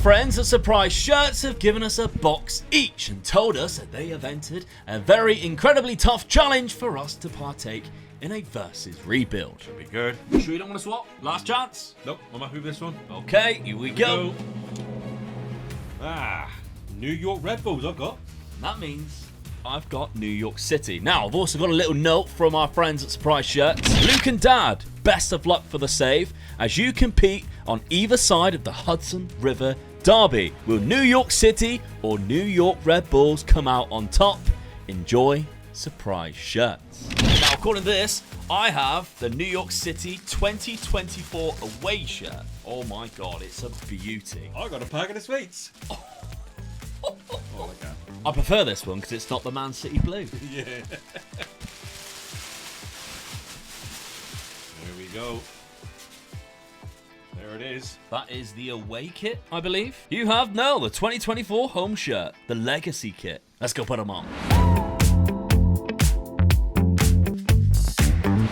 friends at Surprise Shirts have given us a box each and told us that they have entered a very incredibly tough challenge for us to partake in a versus rebuild. Should be good. Sure you don't want to swap? Last chance? Nope, I'm happy with this one. Okay, here we go. New York Red Bulls I've got. That means I've got New York City. Now, I've also got a little note from our friends at Surprise Shirts. Luke and Dad, best of luck for the save as you compete on either side of the Hudson River Derby. Will New York City or New York Red Bulls come out on top? Enjoy Surprise Shirts. Now, according to this, I have the New York City 2024 away shirt. Oh my God, it's a beauty. I got a pack of the sweets. Okay. I prefer this one because it's not the Man City blue. Yeah. There we go. There it is. That is the away kit, I believe. You have the 2024 home shirt, the legacy kit. Let's go put them on.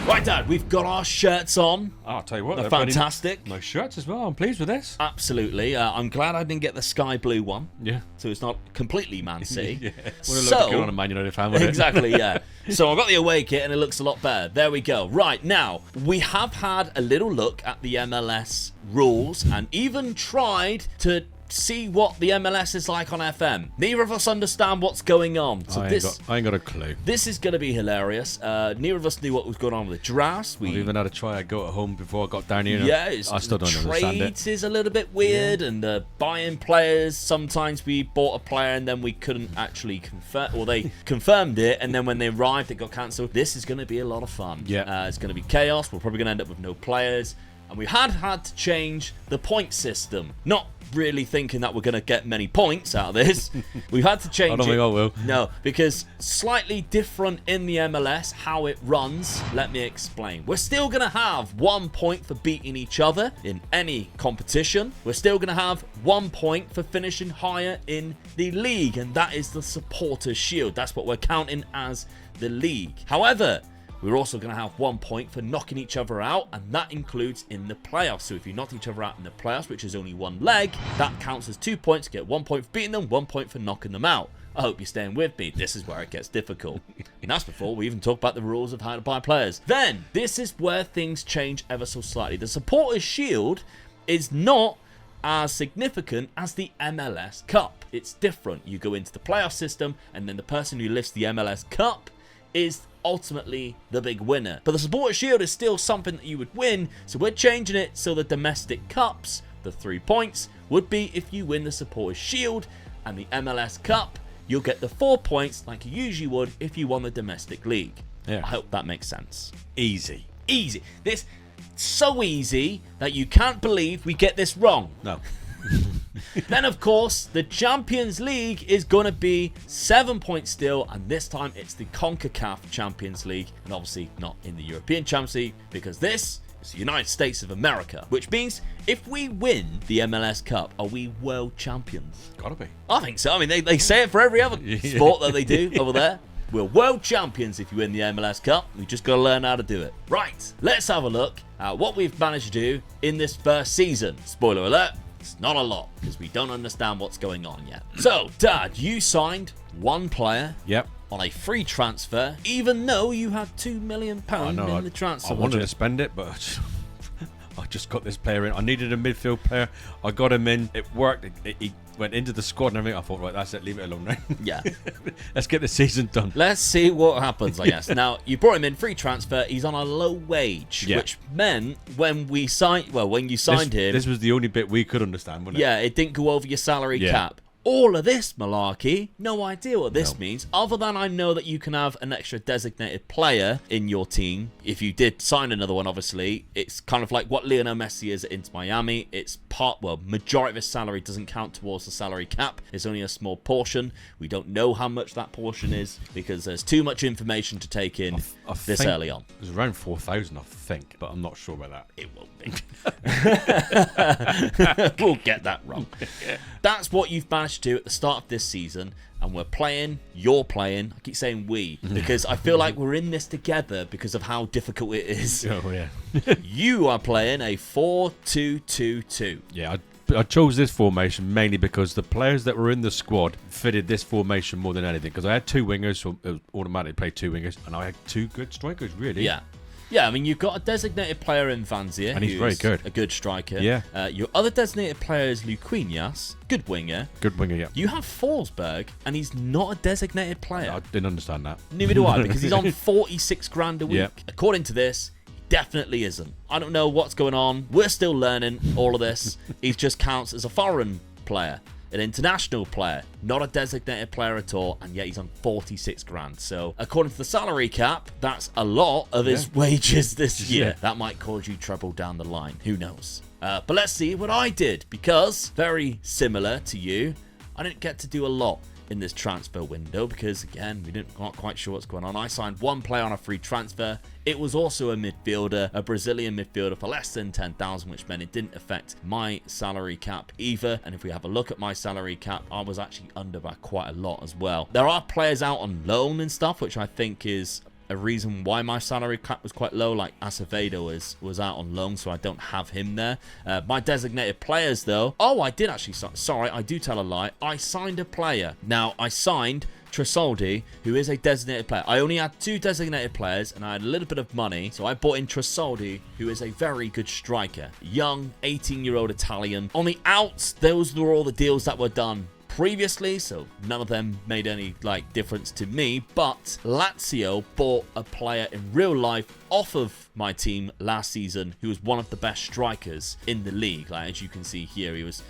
Right, Dad, we've got our shirts on. I'll tell you what, They're fantastic. Nice shirts as well. I'm pleased with this. Absolutely. I'm glad I didn't get the sky blue one. Yeah. So it's not completely Man City. Yeah. Would have looked on a Man United fan, wouldn't it? Exactly, yeah. So I've got the away kit and it looks a lot better. There we go. Right, now, we have had a little look at the MLS rules and even tried to see what the MLS is like on FM. Neither of us understand what's going on. So I ain't got a clue. This is going to be hilarious. Neither of us knew what was going on with the drafts. I've even had a try to go at home before I got down here. Yeah, I still don't understand it. Trades is a little bit weird, and buying players. Sometimes we bought a player and then we couldn't actually confirm, or they confirmed it, and then when they arrived, it got cancelled. This is going to be a lot of fun. Yeah, it's going to be chaos. We're probably going to end up with no players, and we had to change the point system. Not really thinking that we're going to get many points out of this. We've had to change it. I don't think I will. No, because slightly different in the MLS, how it runs. Let me explain. We're still going to have 1 point for beating each other in any competition. We're still going to have 1 point for finishing higher in the league, and that is the Supporters' Shield. That's what we're counting as the league. However, we're also going to have 1 point for knocking each other out, and that includes in the playoffs. So if you knock each other out in the playoffs, which is only one leg, that counts as 2 points. Get 1 point for beating them, 1 point for knocking them out. I hope you're staying with me. This is where it gets difficult. And that's before we even talk about the rules of how to buy players. Then, this is where things change ever so slightly. The Supporters' Shield is not as significant as the MLS Cup. It's different. You go into the playoff system, and then the person who lifts the MLS Cup is ultimately the big winner. But the Supporters' Shield is still something that you would win, so we're changing it so the domestic cups, the 3 points, would be if you win the Supporters' Shield, and the MLS Cup, you'll get the 4 points like you usually would if you won the domestic league. Yeah. I hope that makes sense. Easy. This so easy that you can't believe we get this wrong. No. Then, of course, the Champions League is going to be 7 points still, and this time it's the CONCACAF Champions League, and obviously not in the European Champions League, because this is the United States of America, which means if we win the MLS Cup, are we world champions? Gotta be. I think so. I mean, they say it for every other sport that they do over there. We're world champions if you win the MLS Cup. We just got to learn how to do it. Right, let's have a look at what we've managed to do in this first season. Spoiler alert. It's not a lot, because we don't understand what's going on yet. So, Dad, you signed one player on a free transfer, even though you had £2 million in the transfer. I wanted to spend it, but I just got this player in. I needed a midfield player. I got him in. It worked. He went into the squad and everything. I thought, right, that's it. Leave it alone, right? Yeah. Let's get the season done. Let's see what happens, I guess. Now, you brought him in free transfer. He's on a low wage, which meant when you signed him... This was the only bit we could understand, wasn't it? Yeah, it didn't go over your salary cap. All of this malarkey, no idea what this means, other than I know that you can have an extra designated player in your team. If you did sign another one, obviously, it's kind of like what Lionel Messi is at Inter Miami. It's majority of his salary doesn't count towards the salary cap. It's only a small portion. We don't know how much that portion is because there's too much information to take in this early on. It was around 4,000, I think, but I'm not sure about that. It won't be. We'll get that wrong. That's what you've managed to do at the start of this season, and you're playing. I keep saying we, because I feel like we're in this together because of how difficult it is. Oh, yeah. You are playing a 4-2-2-2. Yeah, I chose this formation mainly because the players that were in the squad fitted this formation more than anything. Because I had 2 wingers, so it automatically played 2 wingers, and I had 2 good strikers, really. Yeah. Yeah, I mean, you've got a designated player in Vanzia, and he's very good. A good striker. Yeah. Your other designated player is Luquinhas, good winger. Good winger, yeah. You have Forsberg, and he's not a designated player. I didn't understand that. Neither do I, because he's on 46 grand a week. Yeah. According to this, he definitely isn't. I don't know what's going on. We're still learning all of this. He just counts as a foreign player. An international player, not a designated player at all, and yet he's on 46 grand. So, according to the salary cap, that's a lot of his wages this year. Yeah. That might cause you trouble down the line. Who knows? But let's see what I did, because very similar to you, I didn't get to do a lot in this transfer window because, again, not quite sure what's going on. I signed 1 player on a free transfer. It was also a midfielder, a Brazilian midfielder for less than 10,000, which meant it didn't affect my salary cap either. And if we have a look at my salary cap, I was actually under by quite a lot as well. There are players out on loan and stuff, which I think is a reason why my salary cap was quite low. Like Acevedo was out on loan, so I don't have him there. My designated players, though. Oh, I did actually. Sorry, I do tell a lie. I signed a player. Now, I signed Tresoldi, who is a designated player. I only had 2 designated players, and I had a little bit of money, so I bought in Tresoldi, who is a very good striker. Young, 18-year-old Italian. On the outs, those were all the deals that were done previously, so none of them made any difference to me. But Lazio bought a player in real life off of my team last season who was one of the best strikers in the league. As you can see here, he was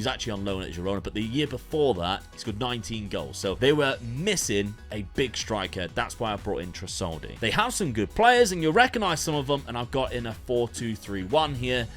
actually on loan at Girona, but the year before that he scored 19 goals. So they were missing a big striker. That's why I brought in Tresoldi. They have some good players, and you'll recognize some of them, and I've got in a 4-2-3-1 here.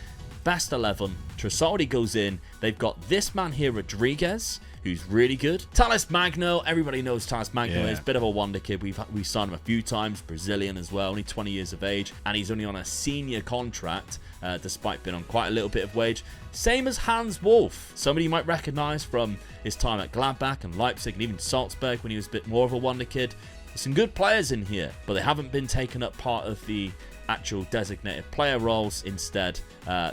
Best 11. Tresoldi goes in. They've got this man here, Rodriguez, who's really good. Thales Magno, everybody knows Thales Magno is a bit of a wonder kid. We've signed him a few times. Brazilian as well, only 20 years of age, and he's only on a senior contract, despite being on quite a little bit of wage. Same as Hans Wolf, somebody you might recognize from his time at Gladbach and Leipzig and even Salzburg when he was a bit more of a wonder kid. There's some good players in here, but they haven't been taken up part of the actual designated player roles. Instead,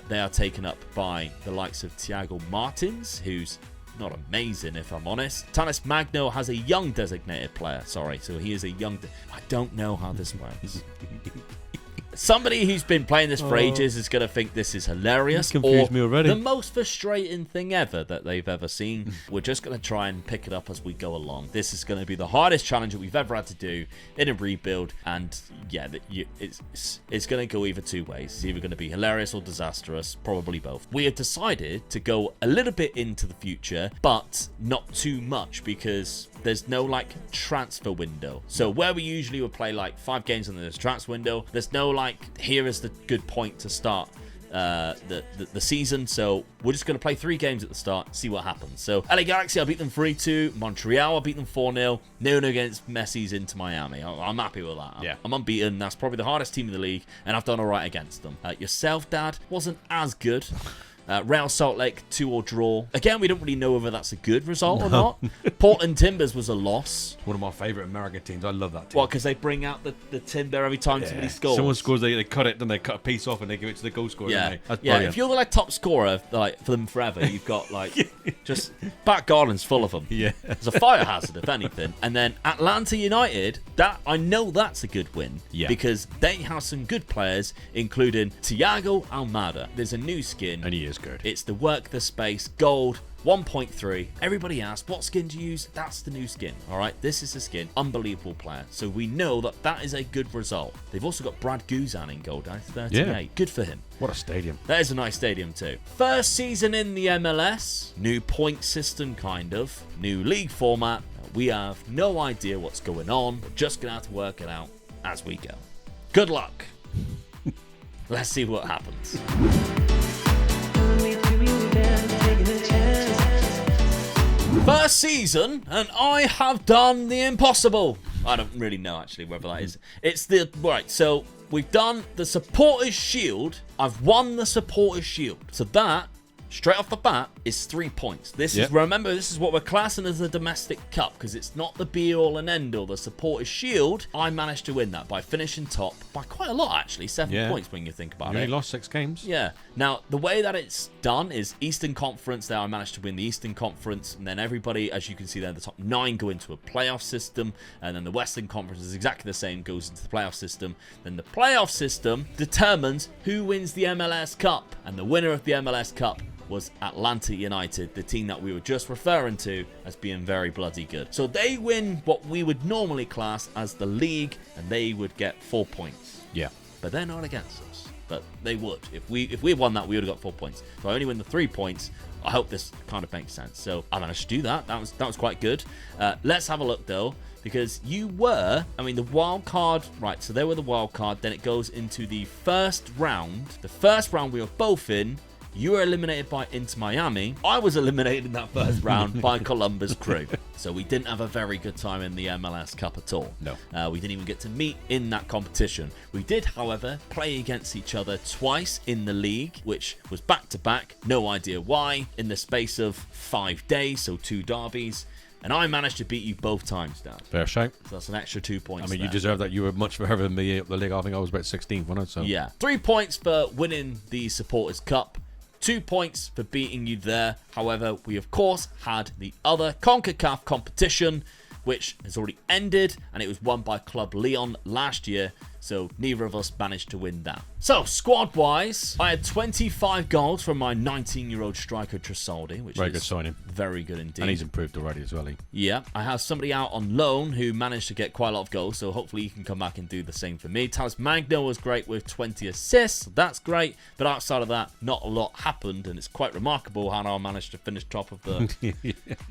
they are taken up by the likes of Thiago Martins, who's not amazing, if I'm honest. Thales Magno has a young designated player. Sorry, so he is a young... I don't know how this works. Somebody who's been playing this for ages is going to think this is hilarious. You confused me already. The most frustrating thing ever that they've ever seen. We're just going to try and pick it up as we go along. This is going to be the hardest challenge that we've ever had to do in a rebuild. And yeah, it's going to go either 2 ways. It's either going to be hilarious or disastrous. Probably both. We have decided to go a little bit into the future, but not too much, because there's no transfer window. So where we usually would play 5 games in this transfer window, there's no here is the good point to start the season. So we're just going to play 3 games at the start, see what happens. So LA Galaxy, I beat them 3-2. Montreal, I beat them 4-0. 0-0 against Messi's Inter Miami. I'm happy with that. Yeah. I'm unbeaten. That's probably the hardest team in the league, and I've done all right against them. Yourself, Dad, wasn't as good. Real Salt Lake, 2-2 draw. Again, we don't really know whether that's a good result or not. Portland Timbers was a loss. It's one of my favourite American teams. I love that team. What, because they bring out the timber every time somebody scores? Someone scores, they cut it, then they cut a piece off and they give it to the goal scorer. Yeah, That's yeah. brilliant. If you're the top scorer for them forever, you've got just back gardens full of them. Yeah, it's a fire hazard if anything. And then Atlanta United, that I know that's a good win. Yeah, because they have some good players, including Thiago Almada. There's a new skin, and he is good. It's the Work the Space Gold 1.3. Everybody asked, what skin do you use? That's the new skin. All right, this is the skin. Unbelievable player. So we know that is a good result. They've also got Brad Guzan in gold, 38. Yeah. Good for him. What a stadium. That is a nice stadium too. First season in the MLS. New point system, kind of. New league format. We have no idea what's going on. We're just going to have to work it out as we go. Good luck. Let's see what happens. First season, and I have done the impossible. I don't really know actually whether that is. It's the right. So we've done the Supporters Shield. I've won the Supporters Shield. So that straight off the bat, is 3 points. This is, remember, this is what we're classing as the domestic cup, because it's not the be-all and end-all. The Supporters' Shield, I managed to win that by finishing top by quite a lot, actually. 7 points when you think about it. You only lost 6 games. Yeah. Now, the way that it's done is Eastern Conference. There, I managed to win the Eastern Conference, and then everybody, as you can see there, the top 9 go into a playoff system, and then the Western Conference is exactly the same, goes into the playoff system. Then the playoff system determines who wins the MLS Cup, and the winner of the MLS Cup was Atlanta United, the team that we were just referring to as being very bloody good. So they win what we would normally class as the league, and they would get 4 points. Yeah. But they're not against us. But they would. If we won that, we would have got 4 points. So I only win the 3 points. I hope this kind of makes sense. So I managed to do that. That was quite good. Let's have a look, though, because you were, the wild card, right, so they were the wild card. Then it goes into the first round. The first round we were both in. You were eliminated by Inter Miami. I was eliminated in that first round by Columbus Crew. So we didn't have a very good time in the MLS Cup at all. No. We didn't even get to meet in that competition. We did, however, play against each other twice in the league, which was back-to-back. No idea why. In the space of 5 days, so 2 derbies. And I managed to beat you both times, Dan. Fair shame. So that's an extra 2 points. You deserve that. You were much further than me up the league. I think I was about 16th, wasn't I? So. Yeah. 3 points for winning the Supporters' Cup. 2 points for beating you there. However, we of course had the other CONCACAF competition, which has already ended, and it was won by Club Leon last year. So neither of us managed to win that. So squad-wise, I had 25 goals from my 19-year-old striker Tresaldi, which very is good signing. Very good indeed. And he's improved already as well. Yeah, I have somebody out on loan who managed to get quite a lot of goals, so hopefully he can come back and do the same for me. Talis Magno was great with 20 assists, so that's great. But outside of that, not a lot happened, and it's quite remarkable how I managed to finish top of the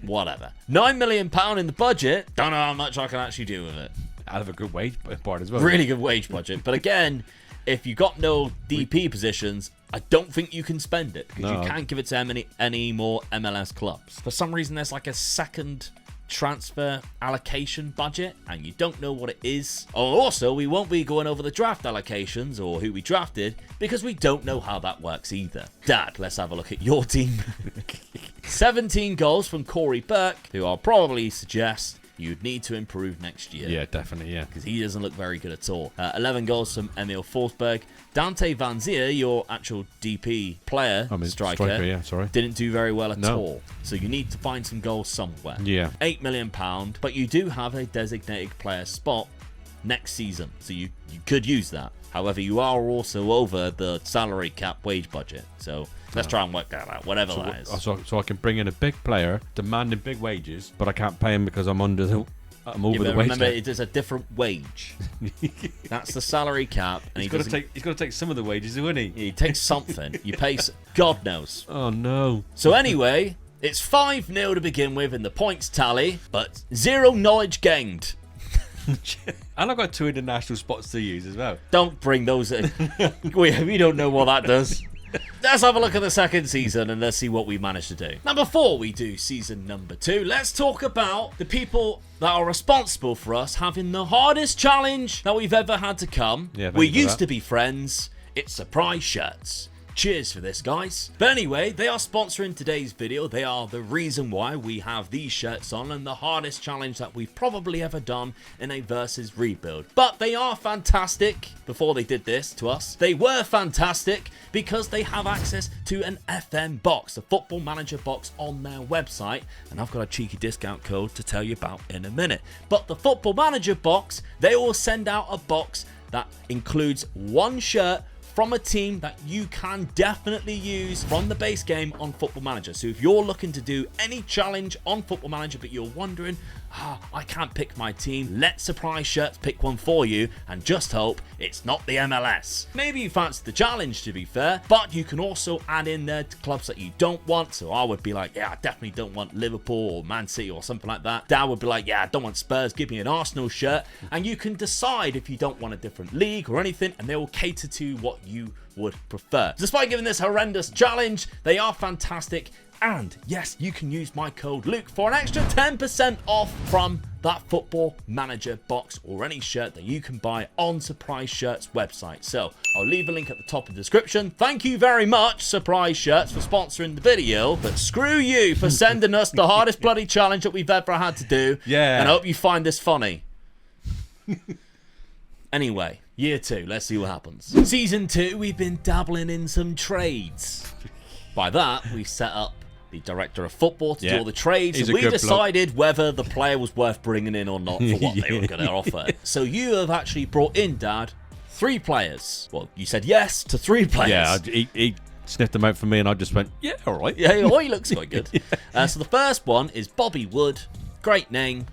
whatever. £9 million in the budget. Don't know how much I can actually do with it. Out of a good wage part as well. Really good wage budget. But again, if you got no DP positions, I don't think you can spend it, because you can't give it to any more MLS clubs. For some reason, there's like a second transfer allocation budget, and you don't know what it is. Oh, also, we won't be going over the draft allocations or who we drafted, because we don't know how that works either. Dad, let's have a look at your team. 17 goals from Corey Burke, who I'll probably suggest you'd need to improve next year. Yeah, definitely, yeah. Because he doesn't look very good at all. 11 goals from Emil Forsberg. Dante Van Zier, your actual DP player, striker, yeah, sorry, didn't do very well at all. So you need to find some goals somewhere. Yeah. £8 million, but you do have a designated player spot next season. So you could use that. However, you are also over the salary cap wage budget. So let's try and work that out, whatever that is. So I can bring in a big player demanding big wages, but I can't pay him because I'm over the wage. Remember, it is a different wage. That's the salary cap, and he's got to take some of the wages, isn't he? He takes something. You pay, God knows. Oh no. So anyway, it's 5-0 to begin with in the points tally, but 0 knowledge gained. And I've got 2 international spots to use as well. Don't bring those in. we don't know what that does. Let's have a look at the second season and let's see what we managed to do. Now, before we do season number 2, let's talk about the people that are responsible for us having the hardest challenge that we've ever had to come. Yeah, we used to be friends. It's surprise shirts. Cheers for this, guys. But anyway, they are sponsoring today's video. They are the reason why we have these shirts on, and the hardest challenge that we've probably ever done in a versus rebuild. But they are fantastic. Before they did this to us, they were fantastic because they have access to an FM box, the Football Manager box, on their website. And I've got a cheeky discount code to tell you about in a minute. But the Football Manager box, they will send out a box that includes 1 shirt from a team that you can definitely use from the base game on Football Manager. So if you're looking to do any challenge on Football Manager, but you're wondering, I can't pick my team, let Surprise Shirts pick one for you, and just hope it's not the MLS. Maybe you fancy the challenge, to be fair, but you can also add in there clubs that you don't want. So I would be like, yeah, I definitely don't want Liverpool or Man City or something like that. Dad would be like, yeah, I don't want Spurs, give me an Arsenal shirt. And you can decide if you don't want a different league or anything, and they will cater to what you would prefer. Despite giving this horrendous challenge, they are fantastic. And yes, you can use my code Luke for an extra 10% off from that Football Manager box or any shirt that you can buy on Surprise Shirts website. So I'll leave a link at the top of the description. Thank you very much, Surprise Shirts, for sponsoring the video, but screw you for sending us the hardest bloody challenge that we've ever had to do. Yeah. And I hope you find this funny. Anyway, year 2, let's see what happens. Season 2, we've been dabbling in some trades. By that, we set up the director of football to do all the trades, and we decided whether the player was worth bringing in or not for what they were going to offer. So you have actually brought in, Dad, 3 players. Well, you said yes to 3 players. Yeah, he sniffed them out for me, and I just went, yeah, all right. Yeah, he looks quite good. So the first one is Bobby Wood. Great name.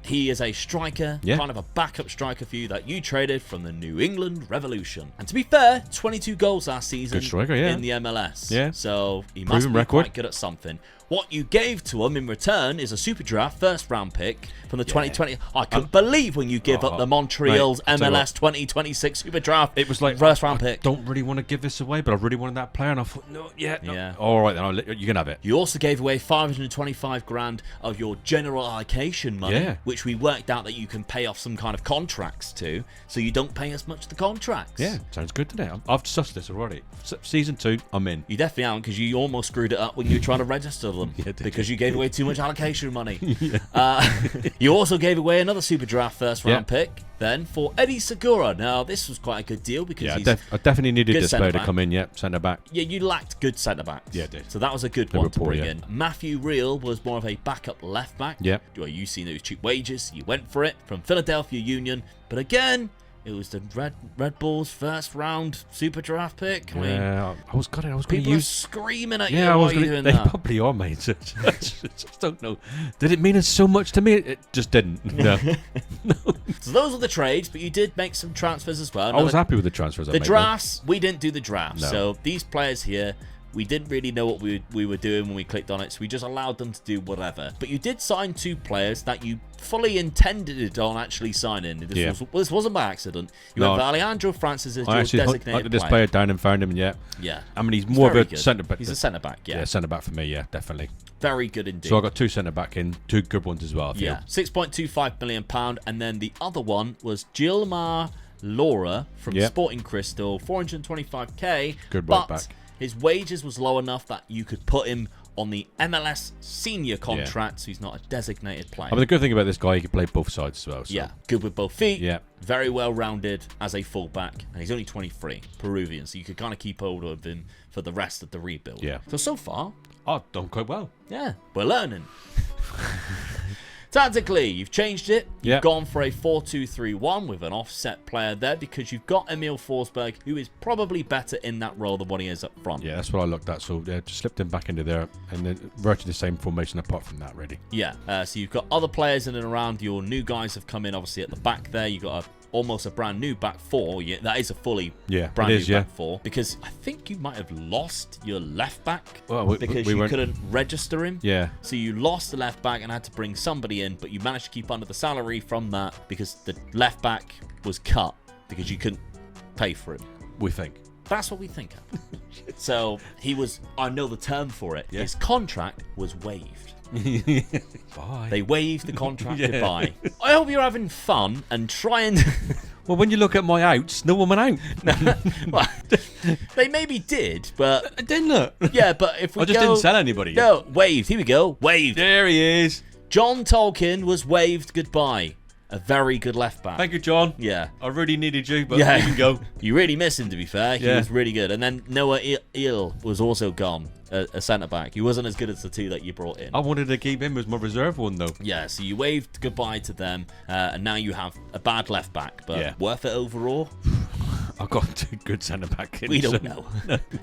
He is a striker, kind of a backup striker for you that you traded from the New England Revolution. And to be fair, 22 goals last season in the MLS. Yeah. So he must be quite good at something. What you gave to him in return is a super draft first round pick from the 2020. I couldn't believe when you give up the Montreal's MLS 2026 super draft. It was like first round pick. Don't really want to give this away, but I really wanted that player, and I thought, no. All right, then you can have it. You also gave away 525 grand of your general allocation money, which we worked out that you can pay off some kind of contracts to, so you don't pay as much the contracts. Yeah, sounds good today. I've sussed this already. Season 2, I'm in. You definitely aren't, because you almost screwed it up when you were trying to register them because you gave away too much allocation money. You also gave away another super draft first round pick then for Eddie Segura. Now, this was quite a good deal because he's I definitely needed this player to come in. Centre back. Yeah, you lacked good centre backs. Yeah, I did. So that was a good one to bring in. Matthew Reel was more of a backup left back. Yeah. Well, you seen those cheap wages, you went for it from Philadelphia Union, but again, it was the Red Bulls first round super draft pick. I was going to people use. Are screaming at you while you're doing they that. Probably are, mate. I just don't know. Did it mean so much to me? It just didn't. No. So those were the trades, but you did make some transfers as well. I was happy with the transfers. The drafts, we didn't do the drafts. No. So these players here, we didn't really know what we were doing when we clicked on it, so we just allowed them to do whatever. But you did sign 2 players that you fully intended on actually signing. This wasn't by accident. You went for Alejandro Francis as your designated player. This player down and found him, Yeah. I mean, he's more of a centre back. He's a centre back, Yeah, centre back for me, definitely. Very good indeed. So I got 2 centre back in, 2 good ones as well. Yeah, £6.25 million, and then the other one was Gilmar Laura from Sporting Crystal, 425k. Good right back. His wages was low enough that you could put him on the MLS senior contract, so he's not a designated player. I mean, the good thing about this guy, he can play both sides as well. So. Yeah, good with both feet. Yeah. Very well rounded as a fullback, and he's only 23, Peruvian, so you could kind of keep hold of him for the rest of the rebuild. Yeah. So far, I've done quite well. Yeah, we're learning. Tactically, you've changed it. You've gone for a 4-2-3-1 with an offset player there because you've got Emil Forsberg, who is probably better in that role than what he is up front. Yeah, that's what I looked at. So just slipped him back into there and then virtually the same formation apart from that, really. Yeah, so you've got other players in and around. Your new guys have come in, obviously, at the back there. You've got almost a brand new back 4. Yeah, that is a fully brand new back 4. Because I think you might have lost your left back because you couldn't register him. Yeah. So you lost the left back and had to bring somebody in, but you managed to keep under the salary from that because the left back was cut because you couldn't pay for him. We think. That's what we think. So he was, I know the term for it, his contract was waived. Bye. They waived the contract goodbye. I hope you're having fun and trying. Well, when you look at my outs, no one went out. Well, they maybe did, but I didn't look. Yeah, but if we I just didn't sell anybody. No, waived. Here we go. Waived. There he is. John Tolkien was waived goodbye. A very good left back. Thank you, John. Yeah. I really needed you, but you can go. You really miss him, to be fair. He was really good. And then Noah Eel was also gone, a centre-back. He wasn't as good as the 2 that you brought in. I wanted to keep him as my reserve one, though. Yeah, so you waved goodbye to them, and now you have a bad left back. But worth it overall? I've got 2 good centre-back in. We don't know.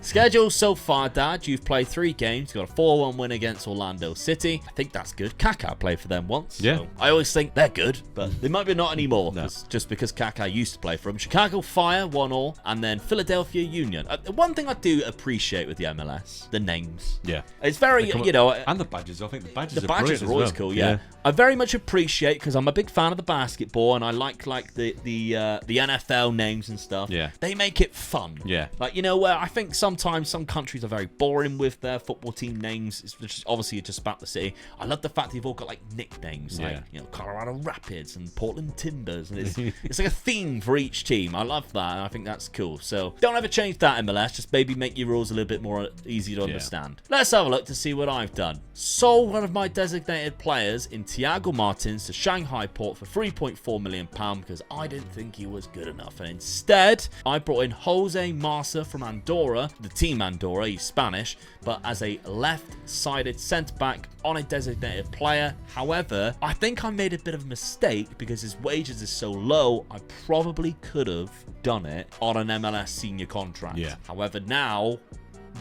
Schedule so far, Dad. You've played 3 games. You've got a 4-1 win against Orlando City. I think that's good. Kaká played for them once. Yeah. So I always think they're good, but they might be not anymore. Just because Kaká used to play for them. Chicago Fire, 1-1. And then Philadelphia Union. One thing I do appreciate with the MLS, the names. Yeah. It's very, and the badges. I think the badges are always cool, yeah. I very much appreciate, because I'm a big fan of the basketball, and I like the NFL names and stuff. Yeah. Yeah. They make it fun. Yeah. Like, you know, where I think sometimes some countries are very boring with their football team names. It's just obviously just about the city. I love the fact they've all got like nicknames, like, you know, Colorado Rapids and Portland Timbers, and it's like a theme for each team. I love that, and I think that's cool. So don't ever change that, MLS. Just maybe make your rules a little bit more easy to understand. Let's have a look to see what I've done. Sold one of my designated players in Thiago Martins to Shanghai Port for £3.4 million because I didn't think he was good enough. And instead, I brought in Jose Marsa from Andorra, the team Andorra, he's Spanish, but as a left-sided centre-back on a designated player. However, I think I made a bit of a mistake because his wages is so low, I probably could have done it on an MLS senior contract. Yeah. However, now,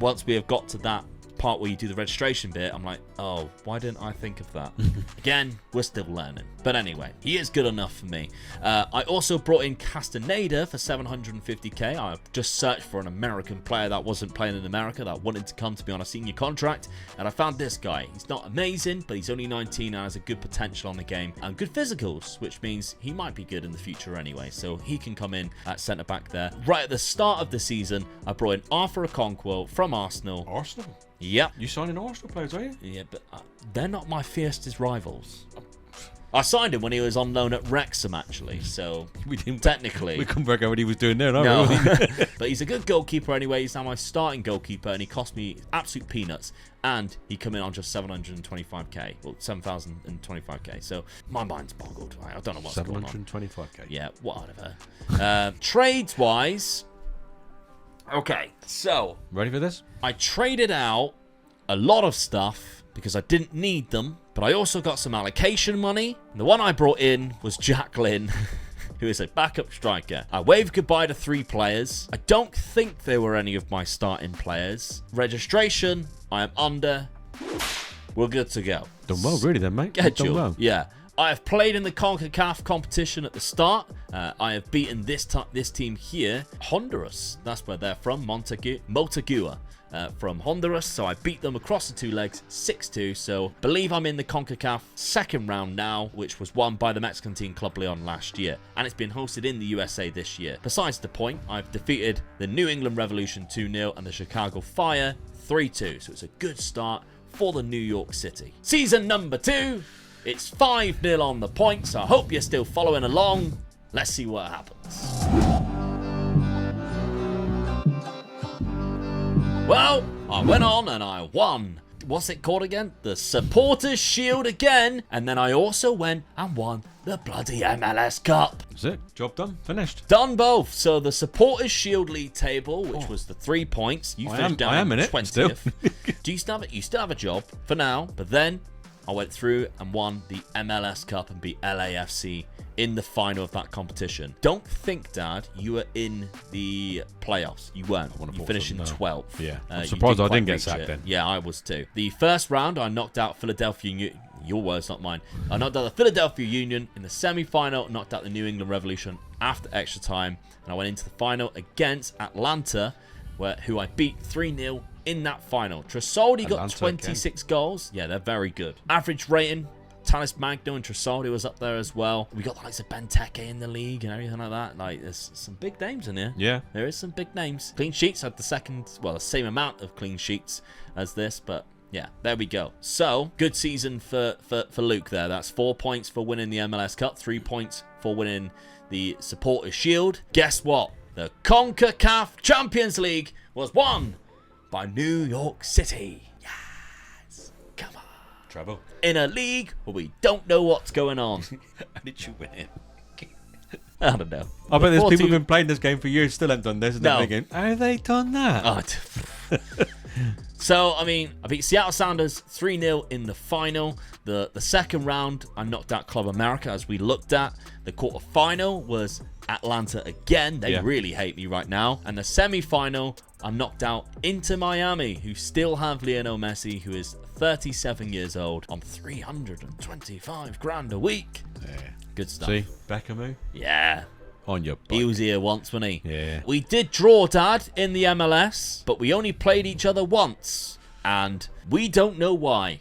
once we have got to that part where you do the registration bit, I'm like, oh, why didn't I think of that? Again, we're still learning. But anyway, he is good enough for me. I also brought in Castaneda for $750k. I just searched for an American player that wasn't playing in America that wanted to come to me on a senior contract, and I found this guy. He's not amazing, but he's only 19 and has a good potential on the game and good physicals, which means he might be good in the future anyway. So he can come in at centre back there. Right at the start of the season, I brought in Arthur Okonkwo from Arsenal. Arsenal? Yep. You signing Arsenal players, are you? Yeah, but they're not my fiercest rivals. I signed him when he was on loan at Wrexham, actually, so We didn't. technically. We couldn't work out what he was doing there, no. No, but he's a good goalkeeper anyway. He's now my starting goalkeeper, and he cost me absolute peanuts. And he come in on just 725k, well, 7,025k. So my mind's boggled. I don't know what's going on. 725k. Yeah, whatever. Trades-wise, okay, so Ready for this? I traded out a lot of stuff because I didn't need them, but I also got some allocation money. The one I brought in was Jacqueline, who is a backup striker. I waved goodbye to 3 players. I don't think they were any of my starting players. Registration, I am under. We're good to go. Done well, really, then, mate. Get Done you. well. Yeah. I have played in the CONCACAF competition at the start. I have beaten this team here, Honduras. That's where they're from, Motagua. From Honduras, so I beat them across the 2 legs, 6-2. So believe I'm in the CONCACAF second round now, which was won by the Mexican team Club Leon last year, and it's been hosted in the USA this year. Besides the point, I've defeated the New England Revolution 2-0 and the Chicago Fire 3-2. So it's a good start for the New York City. Season number 2, it's 5-0 on the points. So I hope you're still following along. Let's see what happens. Well, I went on and I won. What's it called again? The Supporters Shield again. And then I also went and won the bloody MLS Cup. That's it. Job done. Finished. Done both. So the Supporters Shield League table, which was the 3 points. You finished I am down in it, 20th. still. Do you still have a job for now? But then I went through and won the MLS Cup and beat LAFC in the final of that competition. Don't think, Dad, you were in the playoffs. You weren't. You finished in 12th. Yeah. I'm surprised I didn't get sacked then. Yeah, I was too. The first round, I knocked out Philadelphia Union. Your words, not mine. I knocked out the Philadelphia Union in the semi-final, knocked out the New England Revolution after extra time, and I went into the final against Atlanta, who I beat 3-0 in that final. Tresoldi got 26 goals. Yeah, they're very good. Average rating, Talis Magno and Tresoldi was up there as well. We got the likes of Benteke in the league and everything like that. Like, there's some big names in here. Yeah. There is some big names. Clean sheets had the same amount of clean sheets as this, but yeah, there we go. So, good season for Luke there. That's 4 points for winning the MLS Cup, 3 points for winning the Supporters Shield. Guess what? The CONCACAF Champions League was won by New York City. Yes. Come on. Travel. In a league where we don't know what's going on. How did you win it? I don't know. I bet there's people who've been playing this game for years still haven't done this. And No. they're thinking, how have they done that? So, I mean, I beat Seattle Sounders 3-0 in the final. The second round, I knocked out Club America, as we looked at. The quarterfinal was Atlanta again. They really hate me right now. And the semi-final, I knocked out Inter Miami, who still have Lionel Messi, who is 37 years old, on 325 grand a week. Yeah. Good stuff. See, Beckham, Yeah. on your butt. He was here once, wasn't he? Yeah. We did draw, Dad, in the MLS, but we only played each other once. And we don't know why.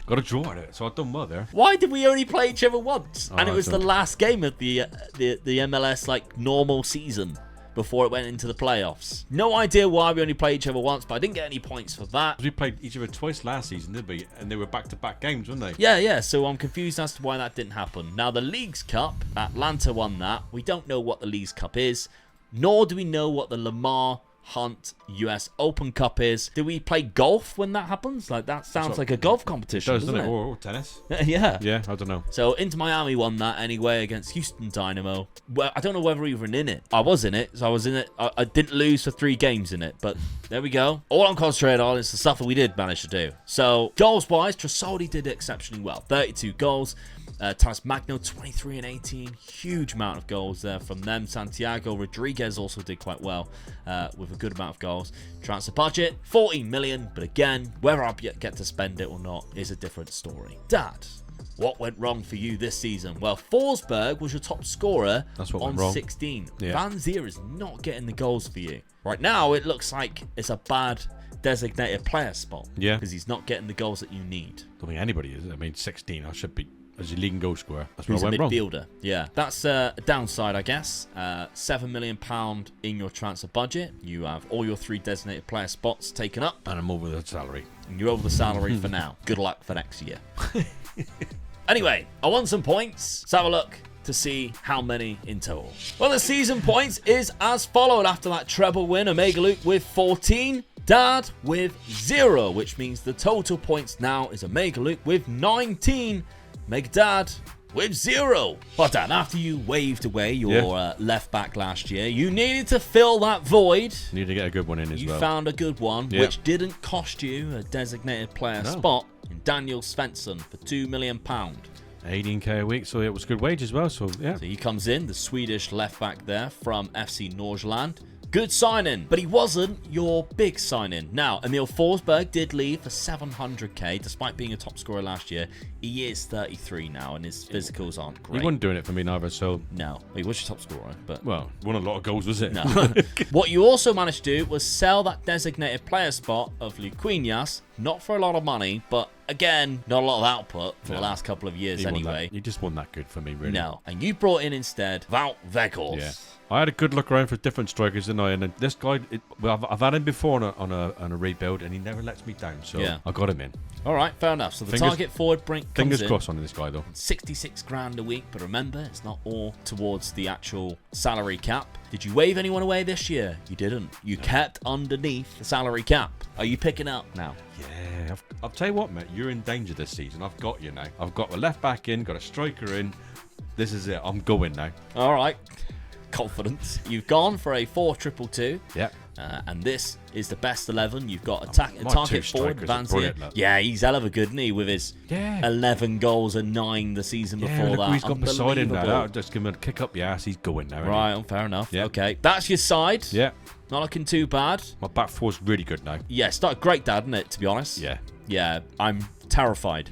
Got a draw at it, so I've done well there. Why did we only play each other once? And it was the don't- last game of the MLS like normal season before it went into the playoffs. No idea why we only played each other once, but I didn't get any points for that. We played each other twice last season, didn't we? And they were back-to-back games, weren't they? Yeah, so I'm confused as to why that didn't happen. Now, the Leagues Cup, Atlanta won that. We don't know what the Leagues Cup is, nor do we know what the Lamar Hunt US Open Cup is. Do we play golf when that happens? Like, that sounds like a golf competition, Doesn't doesn't it? it? Or tennis. Yeah. Yeah, I don't know. So, Inter Miami won that anyway against Houston Dynamo. Well, I don't know whether we were in it. I was in it, so I was in it. I didn't lose for 3 games in it, but there we go. All I'm concentrating on is the stuff that we did manage to do. So, goals-wise, Trasoldi did exceptionally well. 32 goals. Taras Magno, 23 and 18. Huge amount of goals there from them. Santiago Rodriguez also did quite well with a good amount of goals. Transfer budget, 14 million. But again, whether I get to spend it or not is a different story. Dad, what went wrong for you this season? Well, Forsberg was your top scorer on 16. Yeah. Van Zier is not getting the goals for you. Right now, it looks like it's a bad designated player spot. Yeah. Because he's not getting the goals that you need. I don't think anybody is. I mean, 16, I should be as a league and goal scorer. That's where He's I a went wrong. midfielder. Yeah, that's a downside, I guess. £7 million in your transfer budget. You have all your 3 designated player spots taken up. And I'm over the salary. And you're over the salary for now. Good luck for next year. Anyway, I won some points. Let's have a look to see how many in total. Well, the season points is as followed after that treble win. Omega Luke with 14. Dad with 0, which means the total points now is Omega Luke with 19. Meg Dad with 0. But Dad, after you waved away your left back last year, you needed to fill that void. Need to get a good one in as You well. found a good one, Yeah. which didn't cost you a designated player spot in Daniel Svensson for £2 million. 18k a week, so it was good wage as well. So yeah, So he comes in, the Swedish left back there from FC Norrland. Good signing, but he wasn't your big signing. Now, Emil Forsberg did leave for 700k, despite being a top scorer last year. He is 33 now, and his physicals aren't great. he wasn't doing it for me neither. So No, he was your top scorer, but well, won a lot of goals, was it? no. What you also managed to do was sell that designated player spot of Luquinhas, not for a lot of money, but again, not a lot of output for the last couple of years anyway. He just wasn't that good for me, really. No, and you brought in instead Wout Weghorst. Yeah. I had a good look around for different strikers, didn't I? And then this guy, I've had him before on a rebuild, and he never lets me down. So Yeah. I got him in. All right, fair enough. So the Fingers- target forward comes Fingers in. crossed on this guy, though. 66 grand a week, but remember, it's not all towards the actual salary cap. Did you wave anyone away this year? You didn't. You kept underneath the salary cap. Are you picking up now? Yeah, I'll tell you what, mate. You're in danger this season. I've got you now. I've got a left back in, got a striker in. This is it. I'm going now. All right. Confidence. You've gone for a 4-2-2. Yeah. And this is the best 11. You've got target two forward, strikers are Van brilliant, Zier. look. Yeah, he's hell of a good, isn't he, with his 11 goals and 9 the season Yeah, before look that. who he's got beside him now. Unbelievable. That'll just give him a kick up the ass. He's going now. isn't he? Right, fair enough. Yeah. Okay, that's your side. Yeah. Not looking too bad. My back four's really good now. Yeah, started great, Dad, isn't it, to be honest? Yeah. Yeah, I'm terrified.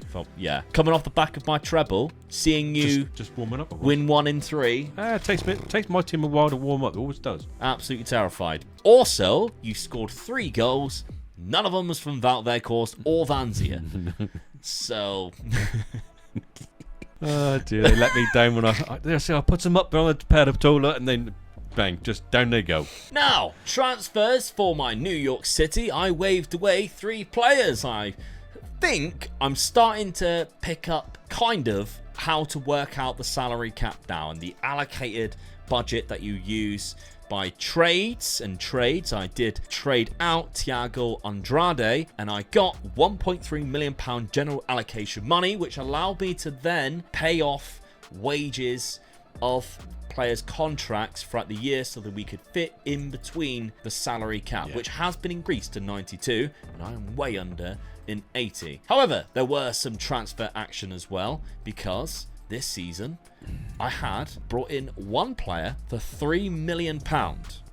Coming off the back of my treble, seeing you Just warming up. win 1 in 3, It takes my team a while to warm up. It always does. absolutely terrified. Also, you scored 3 goals. None of them was from Wout Weghorst or Van Zier. So, Oh dear, they let me down when I put them up there on the pad of toilet and then bang, just down they go. now, transfers for my New York City. I waved away 3 players. I think I'm starting to pick up kind of how to work out the salary cap now and the allocated budget that you use by trades and trades. I did trade out Thiago Andrade and I got £1.3 million general allocation money, which allowed me to then pay off wages of players' contracts throughout the year so that we could fit in between the salary cap, which has been increased to 92, and I am way under in 80. However, there were some transfer action as well, because this season I had brought in 1 player for £3 million.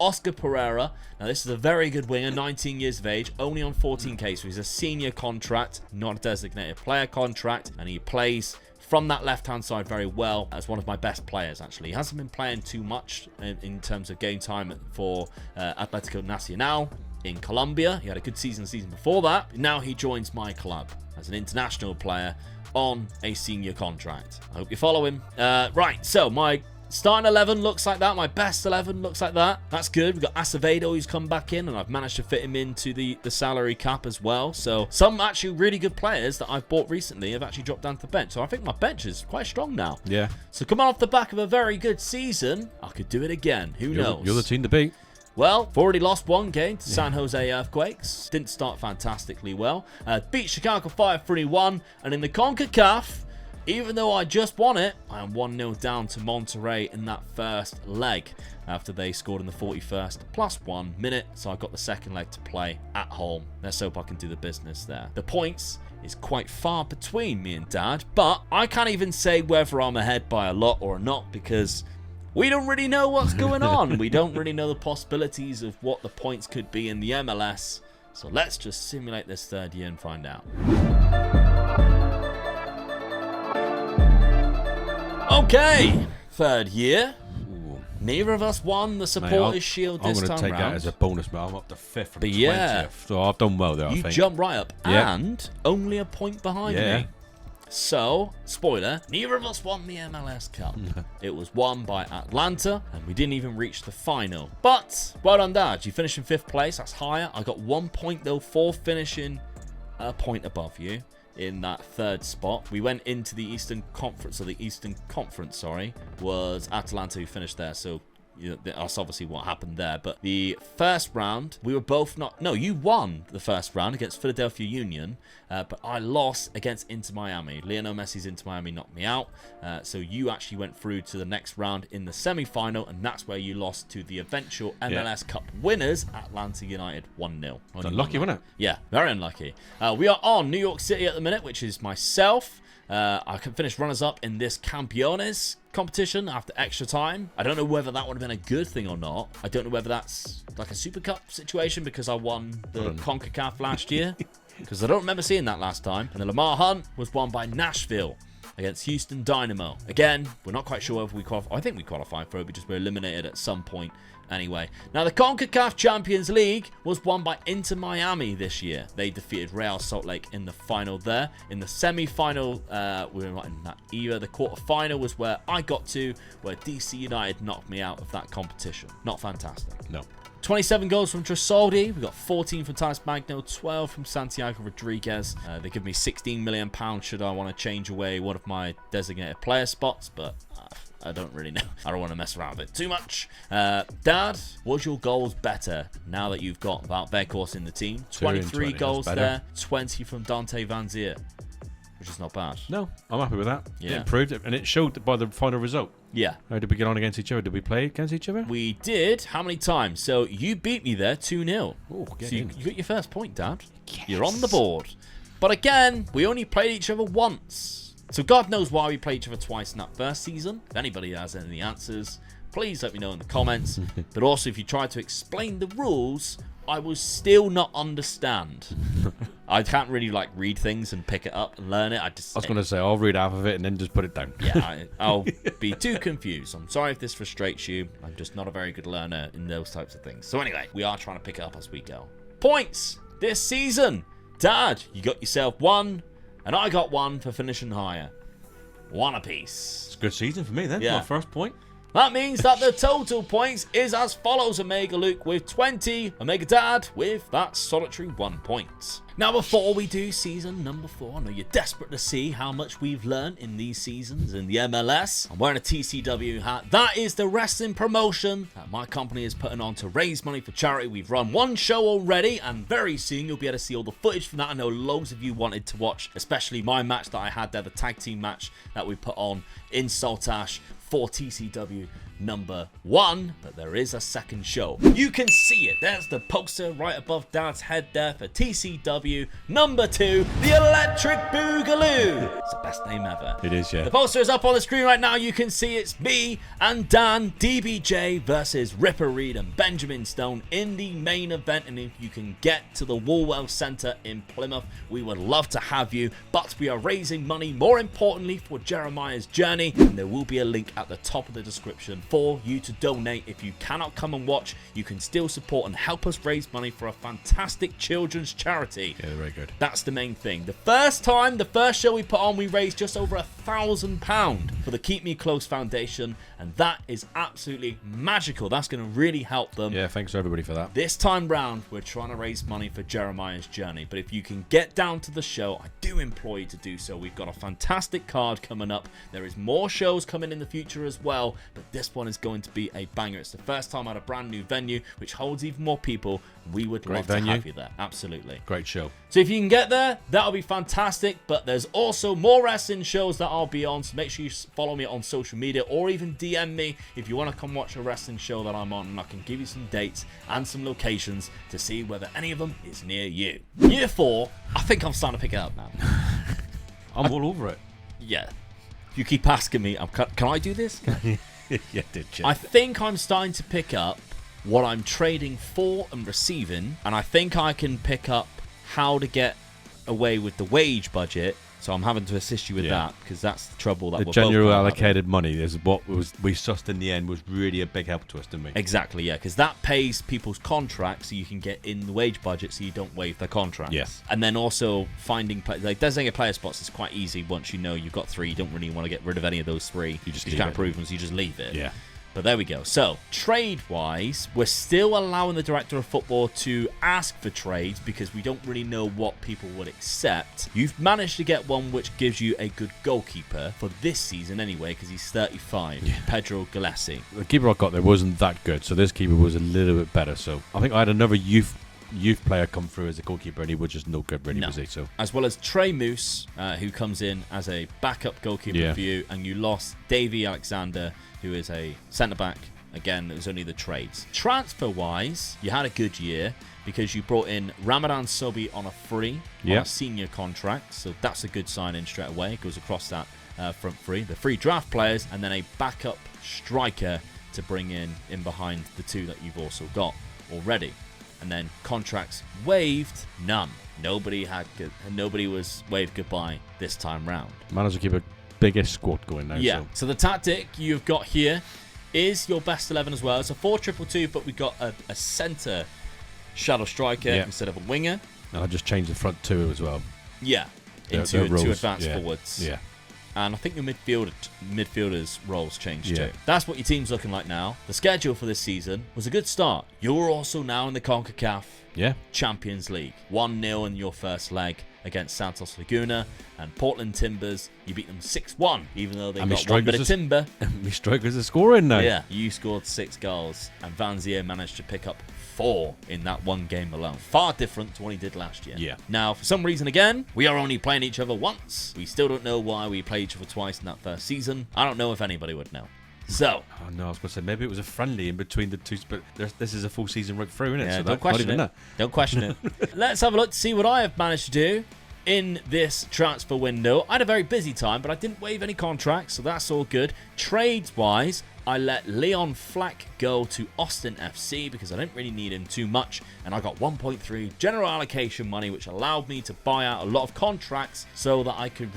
Oscar Pereira. Now this is a very good winger, 19 years of age, only on 14k, so he's a senior contract, not a designated player contract, and he plays from that left-hand side very well as one of my best players, actually. He hasn't been playing too much in terms of game time for Atletico Nacional, in Colombia. He had a good season the season before that. Now he joins my club as an international player on a senior contract. I hope you follow him. Right, so my starting 11 looks like that. My best 11 looks like that. That's good. We've got Acevedo who's come back in, and I've managed to fit him into the salary cap as well. So some actually really good players that I've bought recently have actually dropped down to the bench. So I think my bench is quite strong now. Yeah. So coming off the back of a very good season, I could do it again. Who knows? You're the team to beat. Well, I've already lost one game to San Jose Earthquakes. Didn't start fantastically well. Beat Chicago Fire 3-1. And in the CONCACAF, even though I just won it, I am 1-0 down to Monterrey in that first leg after they scored in the 41st +1 minute. So I got the second leg to play at home. Let's hope I can do the business there. The points is quite far between me and Dad, but I can't even say whether I'm ahead by a lot or not because we don't really know what's going on. We don't really know the possibilities of what the points could be in the MLS. So let's just simulate this third year and find out. Okay, third year. Ooh. Neither of us won the Supporters Shield this time round. I'm going to take that as a bonus, but I'm up to 5th from But 20th. yeah, So I've done well there, I you think. jumped right up, Yeah. and only a point behind Yeah. me. So, spoiler, neither of us won the MLS Cup. It was won by Atlanta, and we didn't even reach the final. But, well done, Dad. You finished in 5th place. That's higher. I got 1 point, though, for finishing a point above you in that third spot. We went into the Eastern Conference, was Atlanta who finished there. So, that's obviously what happened there. But the first round, we were both not... No, you won the first round against Philadelphia Union, but I lost against Inter Miami. Lionel Messi's Inter Miami knocked me out, so you actually went through to the next round in the semi-final, and that's where you lost to the eventual MLS Cup winners, Atlanta United, 1-0. Unlucky, wasn't it? Yeah, very unlucky. We are on New York City at the minute, which is myself. I can finish runners-up in this Campeones competition after extra time. I don't know whether that would have been a good thing or not. I don't know whether that's like a Super Cup situation because I won the CONCACAF last year. Because I don't remember seeing that last time. And the Lamar Hunt was won by Nashville against Houston Dynamo. Again, we're not quite sure if we qualify. I think we qualified for it, but just we're eliminated at some point anyway. Now, the CONCACAF Champions League was won by Inter Miami this year. They defeated Real Salt Lake in the final there. In the semi-final, we were not in that either. The quarter-final was where I got to, where DC United knocked me out of that competition. Not fantastic. No. 27 goals from Tresoldi. We got 14 from Titus Magno, 12 from Santiago Rodriguez. They give me £16 million should I want to change away one of my designated player spots, but I don't really know. I don't want to mess around with it too much. Dad, was your goals better now that you've got Wout Weghorst in the team? 23 goals there, 20 from Dante Van Zier, which is not bad. No, I'm happy with that. Yeah. It improved, and it showed by the final result. Yeah. How did we get on against each other? Did we play against each other? We did. How many times? So you beat me there 2-0. Oh, so you got your first point, Dad. Yes. You're on the board. But again, we only played each other once. So God knows why we played each other twice in that first season. If anybody has any answers, please let me know in the comments. But also, if you try to explain the rules, I will still not understand. I can't really read things and pick it up and learn it. I was going to say, I'll read half of it and then just put it down. Yeah, I'll be too confused. I'm sorry if this frustrates you. I'm just not a very good learner in those types of things. So anyway, we are trying to pick it up as we go. Points this season. Dad, you got yourself 1, and I got 1 for finishing higher. 1 apiece. It's a good season for me then. Yeah. My first point. That means that the total points is as follows: Omega Luke with 20, Omega Dad with that solitary 1 point. Now, before we do season number 4, I know you're desperate to see how much we've learned in these seasons in the MLS. I'm wearing a TCW hat. That is the wrestling promotion that my company is putting on to raise money for charity. We've run 1 show already, and very soon you'll be able to see all the footage from that. I know loads of you wanted to watch, especially my match that I had there, the tag team match that we put on in Saltash for TCW number 1, but there is a second show. You can see it. There's the poster right above Dad's head there for TCW number 2, the Electric Boogaloo. Boogaloo. It's the best name ever. It is, yeah. The poster is up on the screen right now. You can see it's me and Dan, DBJ versus Ripper Reed and Benjamin Stone in the main event. And if you can get to the Woolwell Centre in Plymouth, we would love to have you. But we are raising money, more importantly, for Jeremiah's journey. And there will be a link at the top of the description for you to donate. If you cannot come and watch, you can still support and help us raise money for a fantastic children's charity. Yeah, they're very good. That's the main thing. The first show we put on, we raised just over £1,000 for the Keep Me Close Foundation, and that is absolutely magical. That's going to really help them. Yeah, thanks to everybody for that. This time round, we're trying to raise money for Jeremiah's journey, but if you can get down to the show, I do implore you to do so. We've got a fantastic card coming up. There is more shows coming in the future as well, but this one is going to be a banger. It's the first time at a brand new venue, which holds even more people. We would love to have you there. Absolutely. Great show. So if you can get there, that'll be fantastic. But there's also more wrestling shows that I'll be on. So make sure you follow me on social media or even DM me if you want to come watch a wrestling show that I'm on. And I can give you some dates and some locations to see whether any of them is near you. Year 4, I think I'm starting to pick it up now. I'm all over it. Yeah. You keep asking me, can I do this? Yeah, did you? I think I'm starting to pick up what I'm trading for and receiving, and I think I can pick up how to get away with the wage budget. So I'm having to assist you with that, because that's the trouble that the we're general both allocated money is what we sussed in the end was really a big help to us, didn't we? Exactly, yeah, because that pays people's contracts, so you can get in the wage budget, so you don't waive their contracts. Yes. And then also finding designated player spots is quite easy once you know you've got 3. You don't really want to get rid of any of those 3. You just can't prove them, so you just leave it. Yeah. But there we go. So, trade-wise, we're still allowing the director of football to ask for trades because we don't really know what people would accept. You've managed to get one which gives you a good goalkeeper for this season anyway, because he's 35, Pedro Gillespie. The keeper I got there wasn't that good, so this keeper was a little bit better. So I think I had another youth player come through as a goalkeeper, and he was just no good, really, was he? So, as well as Trey Moose, who comes in as a backup goalkeeper for you, and you lost Davey Alexander, who is a centre-back. Again, it was only the trades. Transfer-wise, you had a good year because you brought in Ramadan Sobi on a free, on a senior contract. So that's a good sign-in straight away. It goes across that front three. The free draft players, and then a backup striker to bring in behind the 2 that you've also got already. And then contracts waived, none. Nobody was waved goodbye this time round. Managed to keep a biggest squad going now. Yeah. So the tactic you've got here is your best 11 as well. It's a 4-2-2, but we've got a centre shadow striker instead of a winger. And I just changed the front 2 as well. Yeah. Into 2 advanced forwards. Yeah. And I think your midfielders' roles changed too. That's what your team's looking like now. The schedule for this season was a good start. You're also now in the CONCACAF Champions League. 1-0 in your first leg against Santos Laguna, and Portland Timbers, you beat them 6-1, even though they got one bit of timber. My strikers are scoring now. Yeah, you scored 6 goals, and Van Zier managed to pick up 4 in that one game alone. Far different to what he did last year. Yeah. Now, for some reason, again, we are only playing each other once. We still don't know why we played each other twice in that first season. I don't know if anybody would know. So, oh no, I was going to say maybe it was a friendly in between the 2, but this is a full season right through, isn't it? Yeah, so don't question it. Don't question it. Let's have a look to see what I have managed to do in this transfer window. I had a very busy time, but I didn't waive any contracts, so that's all good. Trades-wise, I let Leon Flack go to Austin FC because I didn't really need him too much, and I got 1.3 general allocation money, which allowed me to buy out a lot of contracts so that I could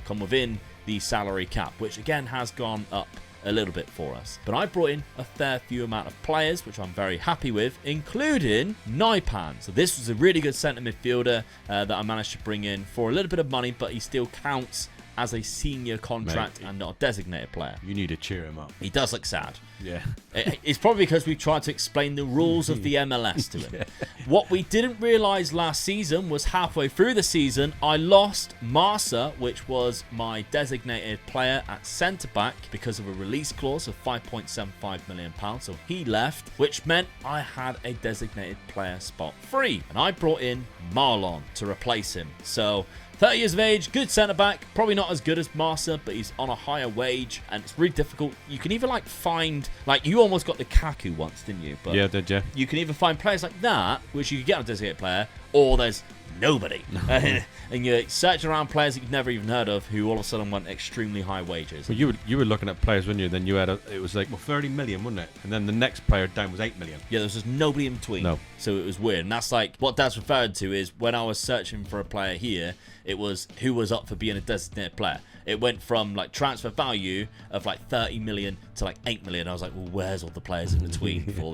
come within the salary cap, which again has gone up a little bit for us. But I brought in a fair few amount of players, which I'm very happy with, including Naipan. So this was a really good centre midfielder that I managed to bring in for a little bit of money, but he still counts as a senior contract and not a designated player. You need to cheer him up. He does look sad. Yeah. It's probably because we tried to explain the rules of the MLS to him. What we didn't realise last season was halfway through the season, I lost Marsa, which was my designated player at centre-back because of a release clause of £5.75 million. So he left, which meant I had a designated player spot free. And I brought in Marlon to replace him. So 30 years of age, good centre-back, probably not as good as Marsa, but he's on a higher wage, and it's really difficult. You can either find, you almost got the Kaku once, didn't you? But yeah, did you? You can either find players like that, which you could get on a designated player, or there's nobody. And you're searching around players that you've never even heard of who all of a sudden want extremely high wages. Well, you were looking at players, weren't you? Then you had it was like 30 million, wasn't it? And then the next player down was 8 million. Yeah, there was just nobody in between. No. So it was weird. And that's like what Dad's referred to is when I was searching for a player here, it was who was up for being a designated player. It went from like transfer value of like 30 million to like 8 million. I was like, well, where's all the players in between for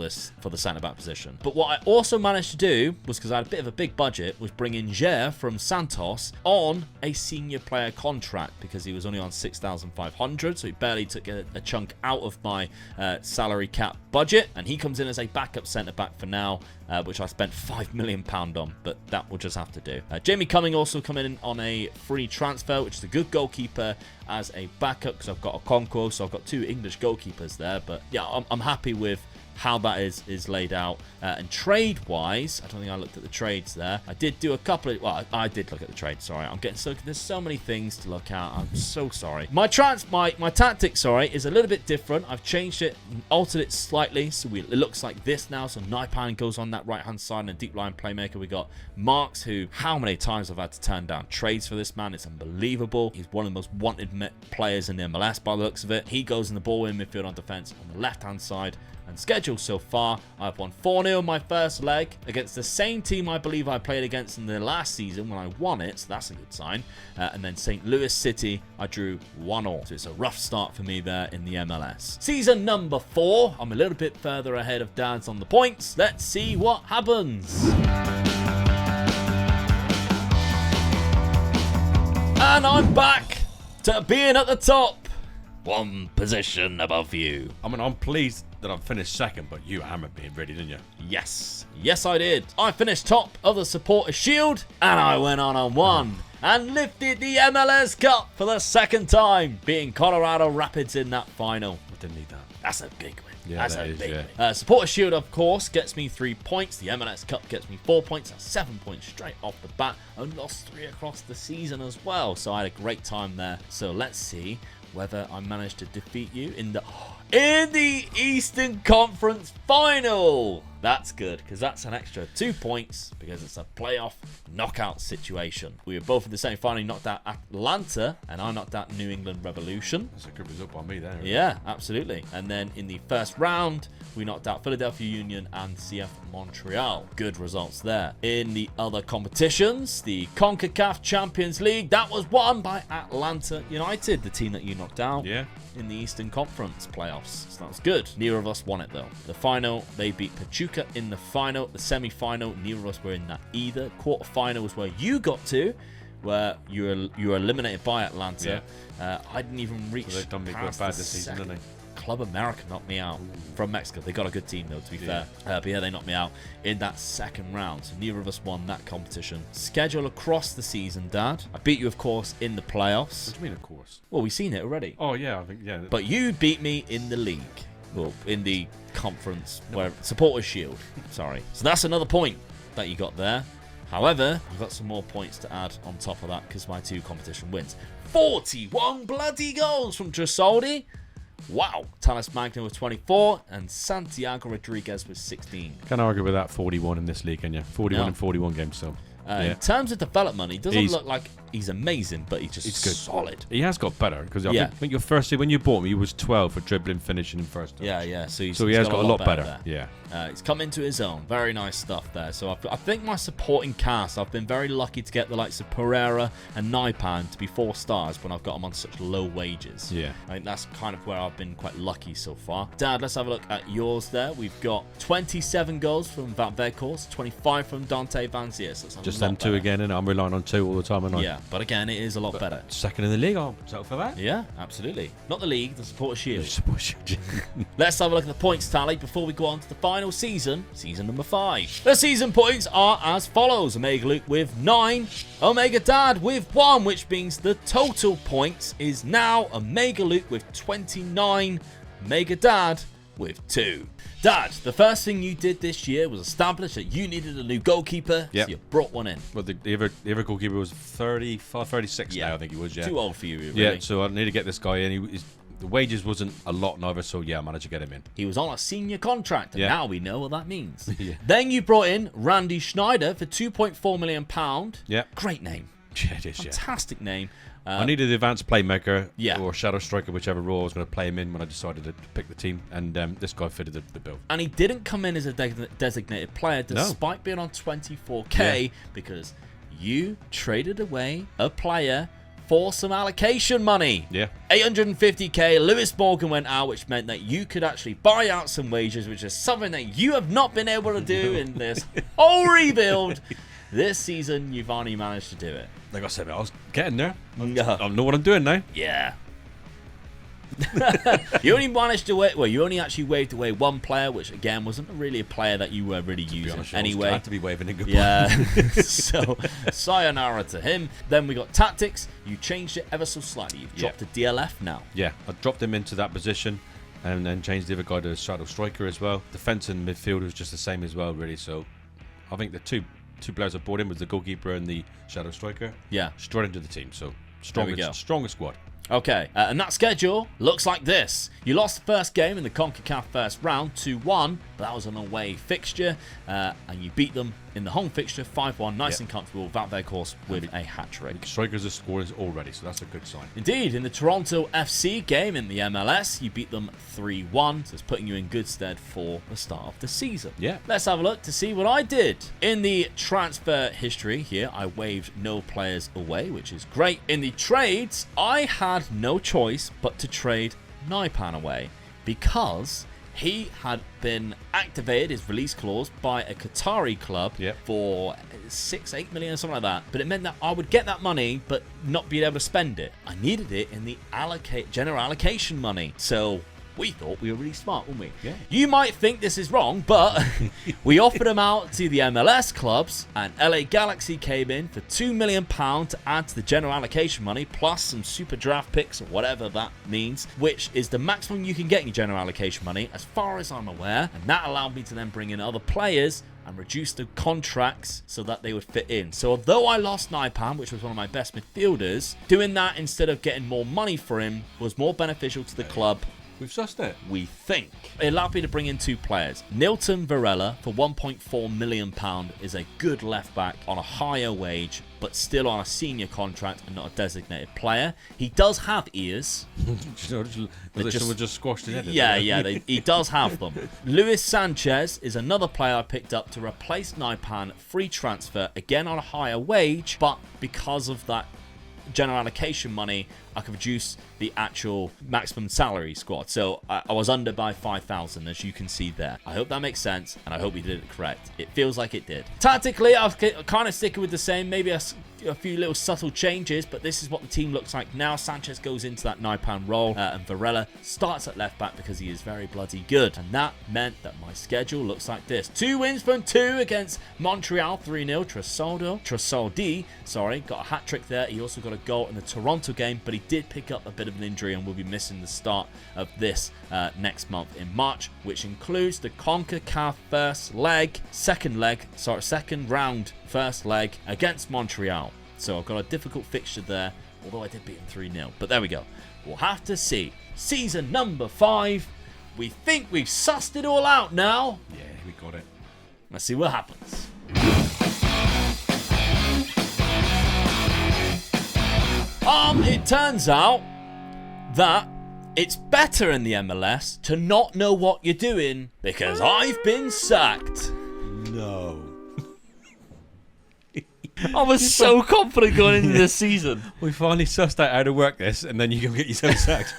the centre back position? But what I also managed to do was, because I had a bit of a big budget, was bring in Jer from Santos on a senior player contract because he was only on 6,500, so he barely took a chunk out of my salary cap budget, and he comes in as a backup centre back for now, which I spent £5 million on, but that will just have to do. Jamie Cumming also coming in on a free transfer, which is a good goalkeeper as a backup because I've got a Okonkwo, so I've got 2 English goalkeepers there. But yeah, I'm happy with how that is laid out. And trade-wise, I don't think I looked at the trades there. I did do a couple of... Well, I did look at the trade, sorry. I'm getting so... There's so many things to look at. I'm so sorry. My tactic, sorry, is a little bit different. I've changed it, altered it slightly, so it looks like this now. So Naipan goes on that right-hand side, and a deep line playmaker. We got Marks, who... How many times I've had to turn down trades for this man? It's unbelievable. He's one of the most wanted players in the MLS by the looks of it. He goes in the ball in midfield on defense on the left-hand side. And schedule so far, I've won 4-0 in my first leg against the same team I believe I played against in the last season when I won it, so that's a good sign. And then St. Louis City, I drew 1-1. So it's a rough start for me there in the MLS. Season number 4, I'm a little bit further ahead of Dad's on the points. Let's see what happens. And I'm back to being at the top. One position above you. I mean, I'm pleased that I've finished second, but you hammered me really, didn't you? Yes. Yes, I did. I finished top of the Supporters' Shield, and I went on and won. And lifted the MLS Cup for the second time, beating Colorado Rapids in that final. I didn't need that. That's a big win. Yeah, that's that a is, big yeah. win. Supporters' Shield, of course, gets me 3 points. The MLS Cup gets me 4 points. That's 7 points straight off the bat. I lost 3 across the season as well, so I had a great time there. So let's see whether I managed to defeat you in the Eastern Conference Final. That's good, because that's an extra 2 points, because it's a playoff knockout situation. We were both in the same final, knocked out Atlanta, and I knocked out New England Revolution. That's a good result by me there. Yeah, absolutely. And then in the first round, we knocked out Philadelphia Union and CF Montreal. Good results there. In the other competitions, the CONCACAF Champions League, that was won by Atlanta United, the team that you knocked out. Yeah. In the Eastern Conference playoffs. So that was good. Neither of us won it though. The final, they beat Pachuca in the final. The semi-final, neither of us were in that either. Quarter-final was where you got to, where you were eliminated by Atlanta. Yeah. I didn't even reach. So they've done me quite bad this season, didn't they? Club America knocked me out from Mexico. They got a good team though, to be fair. But yeah, they knocked me out in that second round. So neither of us won that competition. Schedule across the season, Dad. I beat you, of course, in the playoffs. What do you mean, of course? Well, we've seen it already. Oh yeah, I think yeah. But you beat me in the league. Well, in the conference, where Supporters' Shield. Sorry. So that's another point that you got there. However, I've got some more points to add on top of that because my 2 competition wins. 41 bloody goals from Tresoldi. Wow. Talis Magna with 24 and Santiago Rodriguez with 16. Can't argue with that 41 in this league, can you? 41 in 41 games still. In terms of development, he doesn't look like he's amazing, but he's good. Solid. He has got better because I think your first year when you bought him, he was 12 for dribbling, finishing, and first touch. Yeah. So he has got a lot better. Yeah. He's come into his own. Very nice stuff there. So I think my supporting cast, I've been very lucky to get the likes of Pereira and Naipan to be 4 stars when I've got them on such low wages. Yeah. I think that's kind of where I've been quite lucky so far. Dad, let's have a look at yours there. We've got 27 goals from Van Veghorst, 25 from Dante Van Ziers. So just them 2 again, and I'm relying on 2 all the time. Yeah, but again, it is a lot better. Second in the league, I'll settle for that. Yeah, absolutely. Not the league, the Supporters' Shield. The Supporters' Shield. Let's have a look at the points tally before we go on to the final season, season number 5. The season points are as follows. Omega Luke with 9, Omega Dad with 1, which means the total points is now Omega Luke with 29, Omega Dad with 2. Dad, the first thing you did this year was establish that you needed a new goalkeeper, so you brought one in. Well, the other goalkeeper was 35, 36 now, I think he was, yeah. Too old for you, really. Yeah, so I need to get this guy in. The wages wasn't a lot neither, so yeah, I managed to get him in. He was on a senior contract, and now we know what that means. Yeah. Then you brought in Randy Schneider for £2.4 million. Yeah. Great name. Yeah, it is, yeah. Fantastic name. I needed the advanced playmaker Yeah. or shadow striker, whichever role I was going to play him in when I decided to pick the team, and this guy fitted the bill. And he didn't come in as a designated player despite being on 24k because you traded away a player for some allocation money. Yeah. 850k. Lewis Morgan went out, which meant that you could actually buy out some wages, which is something that you have not been able to do in this whole rebuild. This season, you've only managed to do it. Like I said, I was getting there. I Yeah. know what I'm doing now. Yeah. You only managed to you only actually waved away one player, which again wasn't really a player that you were really using Honest, anyway. I had to be waving in goodbye. Yeah. So, sayonara to him. Then we got tactics. You changed it ever so slightly. You've dropped to DLF now. Yeah, I dropped him into that position and then changed the other guy to shadow striker as well. Defense and midfield was just the same as well, really. So I think the two players I brought in was the goalkeeper and the shadow striker. Yeah. Straight into the team. So There we go. stronger squad. Okay, and that schedule looks like this. You lost the first game in the CONCACAF first round 2-1, but that was an away fixture, and you beat them in the home fixture 5-1, nice and comfortable. Valverde, of course, with a hat-trick. Strikers are scoring already, so that's a good sign. Indeed, in the Toronto FC game in the MLS, you beat them 3-1, so it's putting you in good stead for the start of the season. Yeah. Let's have a look to see what I did. In the transfer history here, I waved no players away, which is great. In the trades, I had no choice but to trade Naipan away because he had been activated, his release clause, by a Qatari club for 6-8 million or something like that. But it meant that I would get that money but not be able to spend it. I needed it in the general allocation money. So we thought we were really smart, wouldn't we? Yeah. You might think this is wrong, but we offered them out to the MLS clubs, and LA Galaxy came in for £2 million to add to the general allocation money, plus some super draft picks or whatever that means, which is the maximum you can get in your general allocation money, as far as I'm aware. And that allowed me to then bring in other players and reduce the contracts so that they would fit in. So although I lost Naipan, which was one of my best midfielders, doing that instead of getting more money for him was more beneficial to the club. We've sussed it. We think. It allowed me to bring in two players. Nilton Varela for £1.4 million is a good left back on a higher wage, but still on a senior contract and not a designated player. He does have ears. Someone just squashed his head. He does have them. Luis Sanchez is another player I picked up to replace Naipan, free transfer, again on a higher wage, but because of that general allocation money, I could reduce the actual maximum salary squad. So I was under by 5,000, as you can see there. I hope that makes sense, and I hope we did it correct. It feels like it did. Tactically, I was kind of sticking with the same, maybe a few little subtle changes, but this is what the team looks like now. Sanchez goes into that Naipan role, and Varela starts at left back because he is very bloody good. And that meant that my schedule looks like this. 2 wins from 2 against Montreal, 3-0. Trasoldi, got a hat-trick there. He also got a goal in the Toronto game, but he did pick up a bit of an injury and will be missing the start of this next month in March, which includes the CONCACAF second round first leg against Montreal. So I've got a difficult fixture there, although I did beat them 3-0. But there we go. We'll have to see. Season number 5. We think we've sussed it all out now. Yeah, we got it. Let's see what happens. It turns out that it's better in the MLS to not know what you're doing because I've been sacked. No. I was so confident going into this season. We finally sussed out how to work this, and then you can get yourself sacked.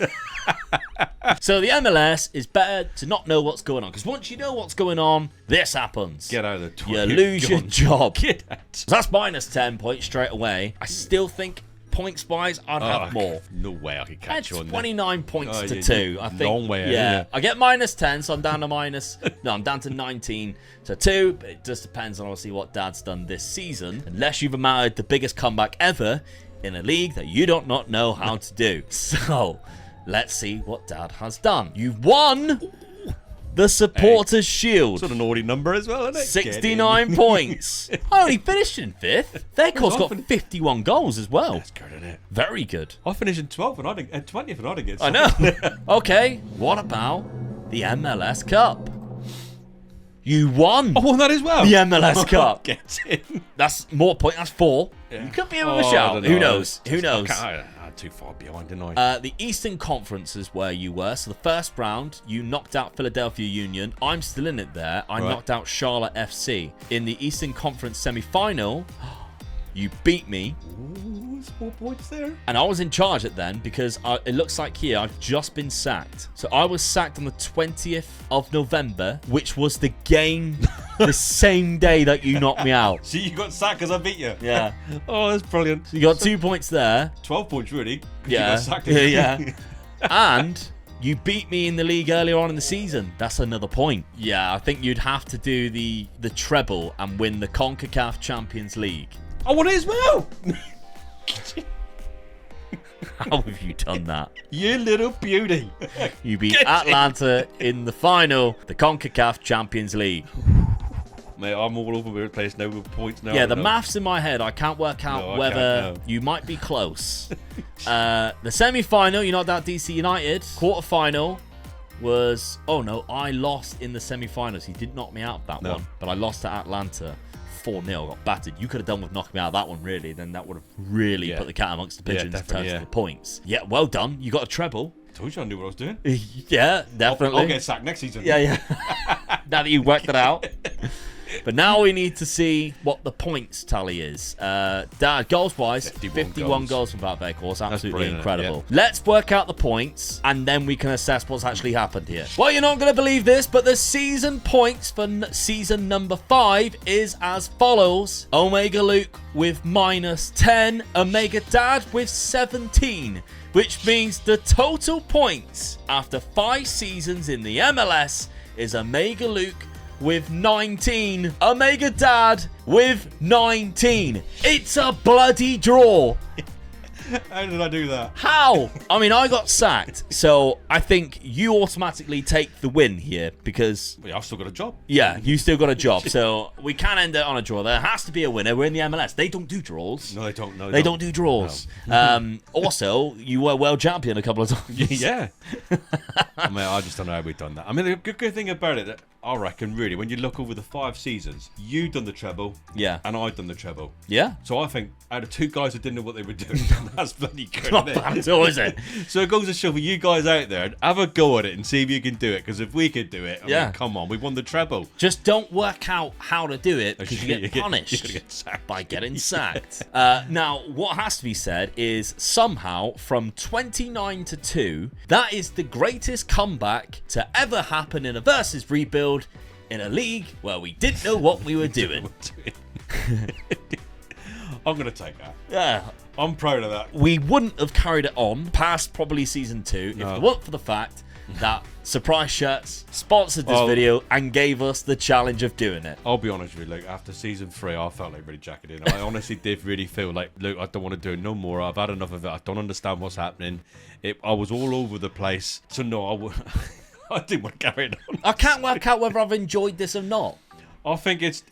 So the MLS is better to not know what's going on, because once you know what's going on, this happens. Get out of the toilet. You lose your job. Get out. So that's minus 10 points straight away. I still think points-wise, I'd have more. No way I could catch you on 29 points to 2. I think. Long way. Yeah, I get minus 10, so I'm down to I'm down to 19 to 2. But it just depends on obviously what Dad's done this season. Unless you've mounted the biggest comeback ever in a league that you don't not know how to do. So let's see what Dad has done. You've won the Supporters' Shield. Sort of naughty number as well, isn't it? 69 points. I only finished in 5th. Vehicle got 51 goals as well. That's good, isn't it? Very good. I finished in 12th and I didn't, 20th and I didn't get I know. Okay, what about the MLS Cup? You won. I won that as well. The MLS Cup. Get in. That's more point. That's 4. Yeah. You could be in with a shout. Who knows? Who knows? I'm too far behind, didn't I? The Eastern Conference is where you were. So the first round, you knocked out Philadelphia Union. I'm still in it there. I knocked out Charlotte FC. In the Eastern Conference semi-final, you beat me. Ooh, 4 points there. And I was in charge at then because it looks like here I've just been sacked. So I was sacked on the 20th of November, which was the game the same day that you knocked me out. See, you got sacked because I beat you. Yeah. Oh, that's brilliant. So you got 2 points there. 12 points, really. 'Cause Yeah. You got sacked. Yeah. And you beat me in the league earlier on in the season. That's another point. Yeah, I think you'd have to do the treble and win the CONCACAF Champions League. I won it as well. How have you done that? You little beauty. You beat Atlanta in the final, the CONCACAF Champions League. Mate, I'm all over the place now with points now. Yeah, the maths in my head, I can't work out whether you might be close. The semi-final, you knocked out DC United. Quarter-final was... Oh, no, I lost in the semi-finals. He didn't knock me out of that one, but I lost to Atlanta. 4-0, got battered. You could have done with knocking me out of that one, really. Then that would have really put the cat amongst the pigeons in terms of the points. Yeah, well done. You got a treble. Told you I knew what I was doing. Yeah, definitely. I'll get sacked next season. Yeah. Now that you've worked it out. But now we need to see what the points tally is. Dad, goals-wise, 51 goals from that Vehicle. Absolutely incredible. Yeah. Let's work out the points, and then we can assess what's actually happened here. Well, you're not going to believe this, but the season points for season number 5 is as follows. Omega Luke with -10, Omega Dad with 17, which means the total points after 5 seasons in the MLS is Omega Luke with 19. Omega Dad with 19. It's a bloody draw. How did I do that? How? I mean, I got sacked. So I think you automatically take the win here because... Well, I've still got a job. Yeah, you still got a job. So we can end it on a draw. There has to be a winner. We're in the MLS. They don't do draws. No, they don't. No, they don't do draws. No. Also, you were world champion a couple of times. Yeah. I mean, I just don't know how we've done that. I mean, the good thing about it, I reckon, really, when you look over the 5 seasons, you done the treble. Yeah. And I done the treble. Yeah. So I think out of 2 guys who didn't know what they were doing, that's bloody good. Not bad at all, is it? So it goes to show for you guys out there, have a go at it and see if you can do it. Because if we could do it, I mean, come on, we won the treble. Just don't work out how to do it because you get punished by getting sacked. Now, what has to be said is somehow from 29-2, that is the greatest comeback to ever happen in a versus rebuild in a league where we didn't know what we were doing. I'm going to take that. Yeah. I'm proud of that. We wouldn't have carried it on past probably season 2 if it weren't for the fact that Surprise Shirts sponsored this video and gave us the challenge of doing it. I'll be honest with you, like, after season 3, I felt like really jacking in. I honestly did really feel like, look, I don't want to do it no more. I've had enough of it. I don't understand what's happening. I was all over the place. So no, I didn't want to carry it on. I can't work out whether I've enjoyed this or not. I think it's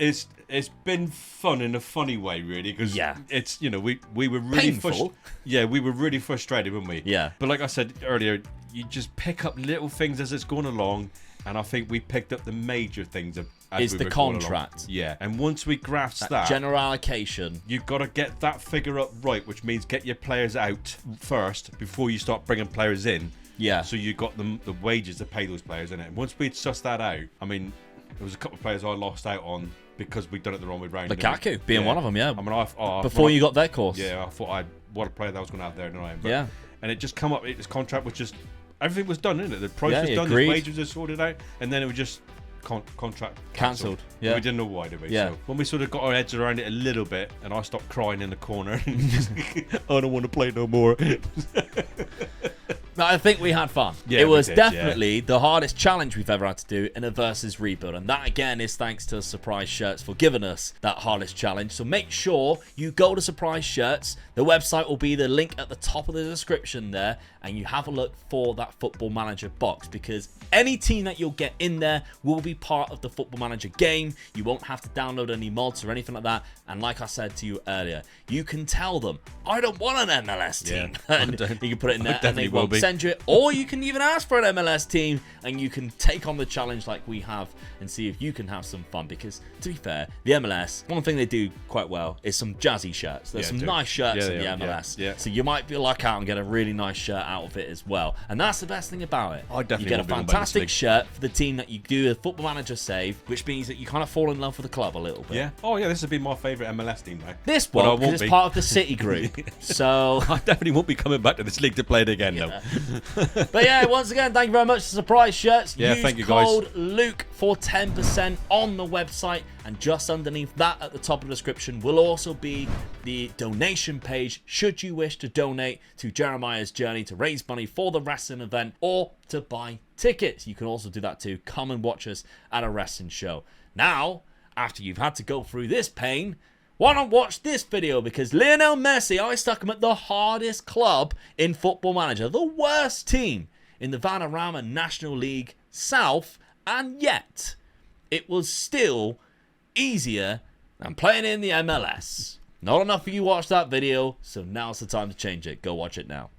been fun in a funny way, really, because it's, you know, we were really painful. We were really frustrated, weren't we? Yeah. But like I said earlier, you just pick up little things as it's going along, and I think we picked up the major things as we were going contract. Along. Yeah. And once we grasp that general allocation, you've got to get that figure up right, which means get your players out first before you start bringing players in. Yeah. So you got the wages to pay those players in it. And once we'd sussed that out, I mean, there was a couple of players I lost out on because we'd done it the wrong way round. Lukaku being one of them, yeah. I mean, before you got their course. Yeah, I thought what a player that was going to have there tonight. Yeah. And it just come up, his contract was just, everything was done, isn't it? The price was done, agreed. the wages were sorted out, and then it was just contract cancelled. Yeah. We didn't know why, did we? Yeah. So when we sort of got our heads around it a little bit, and I stopped crying in the corner, and just, I don't want to play no more. But I think we had fun. Yeah, it was we did, definitely the hardest challenge we've ever had to do in a versus rebuild. And that, again, is thanks to Surprise Shirts for giving us that hardest challenge. So make sure you go to Surprise Shirts. The website will be the link at the top of the description there. And you have a look for that Football Manager box, because any team that you'll get in there will be part of the Football Manager game. You won't have to download any mods or anything like that. And like I said to you earlier, you can tell them, I don't want an MLS team. And you can put it in there and they won't send you it. Or you can even ask for an MLS team and you can take on the challenge like we have and see if you can have some fun. Because to be fair, the MLS, one thing they do quite well is some jazzy shirts. There's some nice shirts in the MLS. So you might be luck out and get a really nice shirt out of it as well. And that's the best thing about it. You get a fantastic shirt for the team that you do a Football Manager save, which means that you kind of fall in love with the club a little bit. Yeah. Oh yeah, this would be my favourite MLS team though. This one, because it's part of the City group. So I definitely won't be coming back to this league to play it again though. But yeah, once again, thank you very much for Surprise Shirts. Use thank you guys. Code Luke for 10% on the website, and just underneath that at the top of the description will also be the donation page should you wish to donate to Jeremiah's journey to raise money for the wrestling event or to buy tickets. You can also do that too. Come and watch us at a wrestling show. Now, after you've had to go through this pain, why not watch this video? Because Lionel Messi, I stuck him at the hardest club in Football Manager, the worst team in the Vanarama National League South, and yet it was still easier than playing in the MLS. Not enough of you watched that video, so now's the time to change it. Go watch it now.